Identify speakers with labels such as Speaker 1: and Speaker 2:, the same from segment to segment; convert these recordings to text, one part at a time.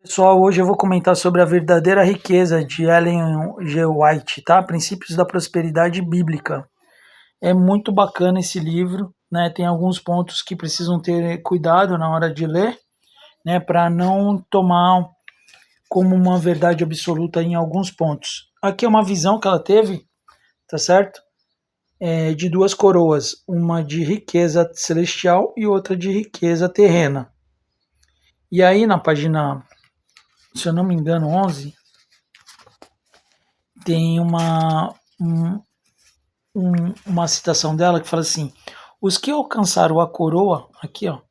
Speaker 1: Pessoal, hoje eu vou comentar sobre a verdadeira riqueza de Ellen G. White, tá? Princípios da Prosperidade Bíblica. É muito bacana esse livro, né? Tem alguns pontos que precisam ter cuidado na hora de ler, né? Para não tomar como uma verdade absoluta em alguns pontos. Aqui é uma visão que ela teve, tá certo? De duas coroas, uma de riqueza celestial e outra de riqueza terrena. E aí na página, se eu não me engano, 11, tem uma citação dela que fala assim: os que alcançaram a coroa, aqui ó,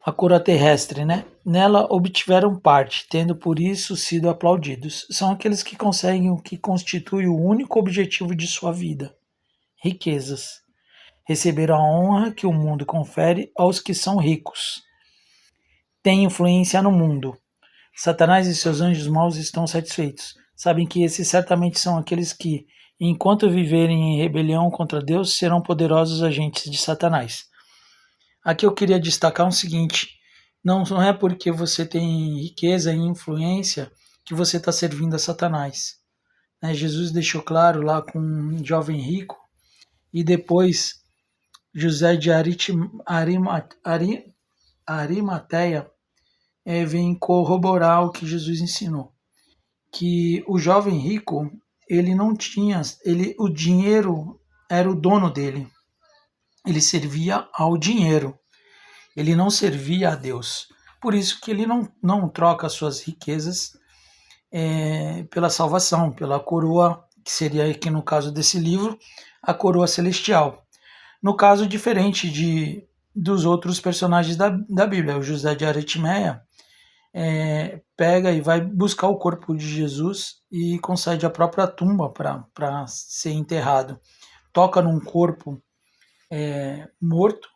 Speaker 1: a coroa terrestre, né? Nela obtiveram parte, tendo por isso sido aplaudidos. São aqueles que conseguem o que constitui o único objetivo de sua vida: riquezas. Receberam a honra que o mundo confere aos que são ricos. Têm influência no mundo. Satanás e seus anjos maus estão satisfeitos. Sabem que esses certamente são aqueles que, enquanto viverem em rebelião contra Deus, serão poderosos agentes de Satanás. Aqui eu queria destacar o seguinte: não é porque você tem riqueza e influência que você está servindo a Satanás. Jesus deixou claro lá com um jovem rico, e depois José de Arimateia vem corroborar o que Jesus ensinou, que o jovem rico, ele não tinha, o dinheiro era o dono dele, ele servia ao dinheiro, ele não servia a Deus. Por isso que ele não troca as suas riquezas pela salvação, pela coroa, que seria aqui no caso desse livro, a coroa celestial. No caso diferente dos outros personagens da Bíblia, o José de Arimateia pega e vai buscar o corpo de Jesus e concede a própria tumba para ser enterrado. Toca num corpo morto,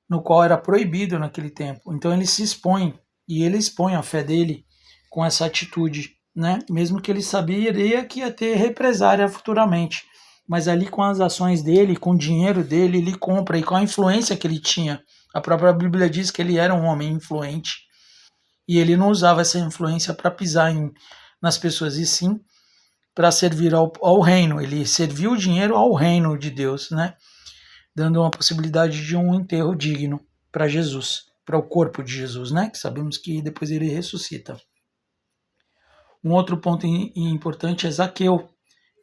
Speaker 1: no qual era proibido naquele tempo. Então ele se expõe, e ele expõe a fé dele com essa atitude, né? Mesmo que ele sabia que ia ter represária futuramente. Mas ali com as ações dele, com o dinheiro dele, ele compra, e com a influência que ele tinha. A própria Bíblia diz que ele era um homem influente, e ele não usava essa influência para pisar nas pessoas, e sim para servir ao reino. Ele serviu o dinheiro ao reino de Deus, né? Dando uma possibilidade de um enterro digno para Jesus, para o corpo de Jesus, né? Que sabemos que depois ele ressuscita. Um outro ponto importante é Zaqueu.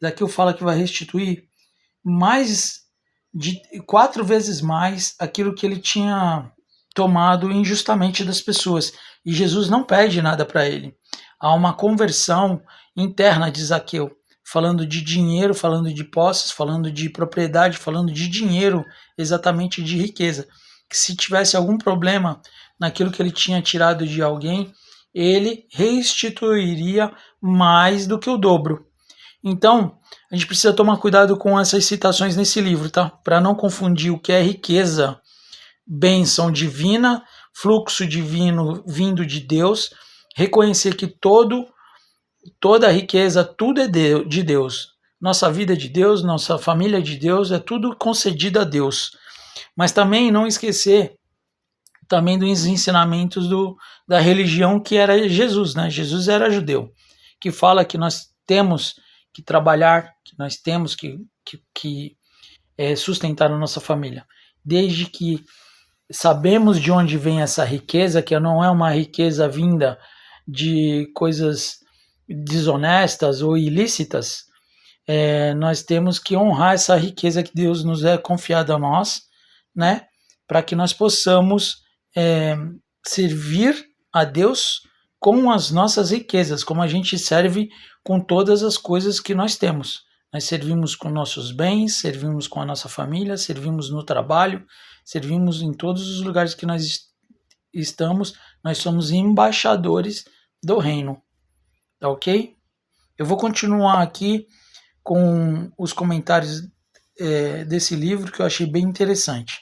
Speaker 1: Zaqueu fala que vai restituir de 4 vezes mais aquilo que ele tinha tomado injustamente das pessoas. E Jesus não pede nada para ele. Há uma conversão interna de Zaqueu, falando de dinheiro, falando de posses, falando de propriedade, falando de dinheiro, exatamente de riqueza. Que se tivesse algum problema naquilo que ele tinha tirado de alguém, ele restituiria mais do que o dobro. Então, a gente precisa tomar cuidado com essas citações nesse livro, tá? Para não confundir o que é riqueza, bênção divina, fluxo divino vindo de Deus, reconhecer que toda a riqueza, tudo é de Deus. Nossa vida é de Deus, nossa família é de Deus, é tudo concedido a Deus. Mas também não esquecer também dos ensinamentos da religião que era Jesus, né? Jesus era judeu, que fala que nós temos que trabalhar, que nós temos que sustentar a nossa família, desde que sabemos de onde vem essa riqueza, que não é uma riqueza vinda de coisas desonestas ou ilícitas. Nós temos que honrar essa riqueza que Deus nos é confiada a nós, né, para que nós possamos servir a Deus com as nossas riquezas, como a gente serve com todas as coisas que nós temos. Nós servimos com nossos bens, servimos com a nossa família, servimos no trabalho, servimos em todos os lugares que nós estamos. Nós somos embaixadores do reino, tá ok? Eu vou continuar aqui com os comentários desse livro, que eu achei bem interessante.